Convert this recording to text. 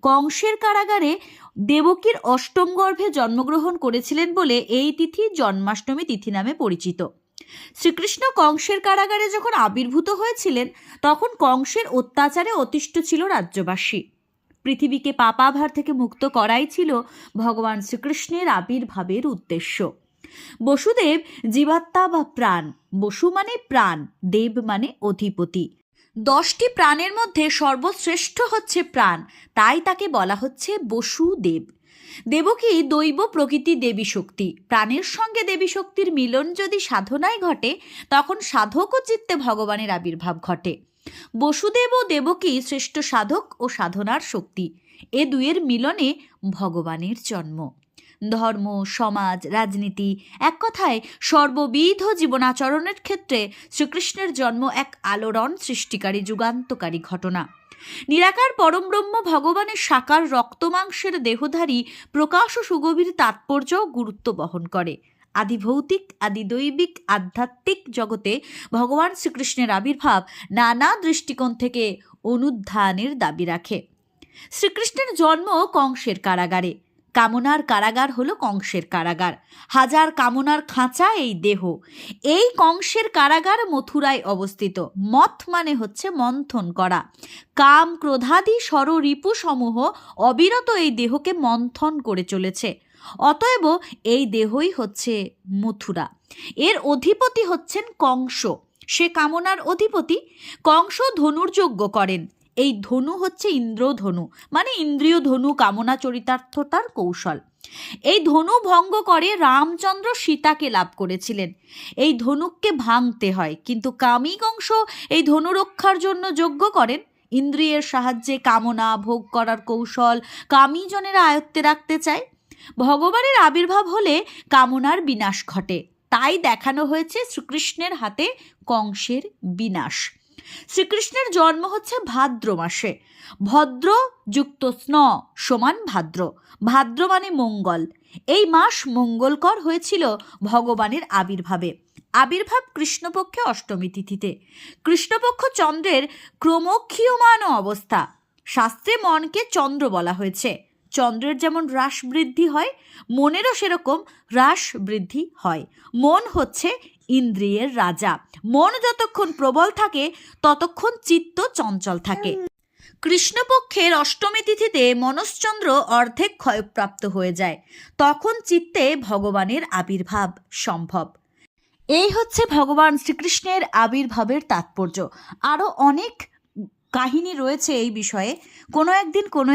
কংসের কারাগারে দেবকীর অষ্টম গর্ভে জন্মগ্রহণ করেছিলেন বলে এই তিথি জন্মাষ্টমী তিথি নামে পরিচিত। শ্রীকৃষ্ণ কংসের কারাগারে যখন আবির্ভূত হয়েছিলেন তখন কংসের অত্যাচারে অতিষ্ঠ ছিল রাজ্যবাসী। পৃথিবীকে পাপাভার থেকে মুক্ত করাই ছিল ভগবান শ্রীকৃষ্ণের আবির্ভাবের উদ্দেশ্য। বসুদেব জীবাত্মা বা প্রাণ, বসু মানে প্রাণ, দেব মানে অধিপতি। 10টি প্রাণের মধ্যে সর্বশ্রেষ্ঠ হচ্ছে প্রাণ, তাই তাকে বলা হচ্ছে বসুদেব। দেবকী দৈব প্রকৃতি দেবী শক্তি। প্রাণের সঙ্গে দেবী শক্তির মিলন যদি সাধনায় ঘটে তখন সাধক ও চিত্তে ভগবানের আবির্ভাব ঘটে। বসুদেব ও দেবকী শ্রেষ্ঠ সাধক ও সাধনার শক্তি, এ দুয়ের মিলনে ভগবানের জন্ম। ধর্ম, সমাজ, রাজনীতি, এক কথায় সর্ববিধ জীবনাচরণের ক্ষেত্রে শ্রীকৃষ্ণের জন্ম এক আলোড়ন সৃষ্টিকারী যুগান্তকারী ঘটনা। নিরাকার পরমব্রহ্ম ভগবানের সাকার রক্তমাংসের দেহধারী প্রকাশ ও সুগভীর তাৎপর্য গুরুত্ব বহন করে। আদি ভৌতিক, আদি দৈবিক, আধ্যাত্মিক জগতে ভগবান শ্রীকৃষ্ণের আবির্ভাব নানা দৃষ্টিকোণ থেকে অনুধ্যানের দাবি রাখে। শ্রীকৃষ্ণের জন্ম কংসের কারাগারে। কামনার কারাগার হলো কংসের কারাগার। হাজার কামনার খাঁচা এই দেহ। এই কংসের কারাগার মথুরায় অবস্থিত। মথ মানে হচ্ছে মন্থন করা। কাম, ক্রোধাদি ষড়রিপু সমূহ অবিরত এই দেহকে মন্থন করে চলেছে। অতএব এই দেহই হচ্ছে মথুরা। এর অধিপতি হচ্ছেন কংস, সে কামনার অধিপতি। কংস ধনুর যজ্ঞ করেন। এই ধনু হচ্ছে ইন্দ্রধনু, মানে ইন্দ্রিয় ধনু, কামনা চরিতার্থতার কৌশল। এই ধনু ভঙ্গ করে রামচন্দ্র সীতাকে লাভ করেছিলেন। এই ধনুককে ভাঙতে হয়, কিন্তু কামী কংস এই ধনু রক্ষার জন্য যজ্ঞ করেন। ইন্দ্রিয়ের সাহায্যে কামনা ভোগ করার কৌশল কামী জনেরা আয়ত্তে রাখতে চায়। ভগবানের আবির্ভাব হলে কামনার বিনাশ ঘটে, তাই দেখানো হয়েছে শ্রীকৃষ্ণের হাতে কংসের বিনাশ। শ্রীকৃষ্ণের জন্ম হচ্ছে ভাদ্র মাসে। ভদ্র যুক্ত স্ন সমান ভাদ্র। ভাদ্র মানে মঙ্গল। এই মাস মঙ্গলকর হয়েছিল ভগবানের আবির্ভাবে। আবির্ভাব কৃষ্ণপক্ষে অষ্টমী তিথিতে। কৃষ্ণপক্ষ চন্দ্রের ক্রমক্ষীয়মান অবস্থা। শাস্ত্রে মনকে চন্দ্র বলা হয়েছে। চন্দ্রের যেমন হ্রাস বৃদ্ধি হয়, মনেরও সেরকম হ্রাস বৃদ্ধি হয়। মন হচ্ছে ইন্দ্রিয়ের রাজা। মন যতক্ষণ প্রবল থাকে ততক্ষণ চিত্ত চঞ্চল থাকে। কৃষ্ণপক্ষের অষ্টমী তিথিতে মনশ্চন্দ্র অর্ধেক ক্ষয়প্রাপ্ত হয়ে যায়, তখন চিত্তে ভগবানের আবির্ভাব সম্ভব। এই হচ্ছে ভগবান শ্রীকৃষ্ণের আবির্ভাবের তাৎপর্য। আরও অনেক কাহিনী রয়েছে এই বিষয়ে, কোনো একদিন কোনো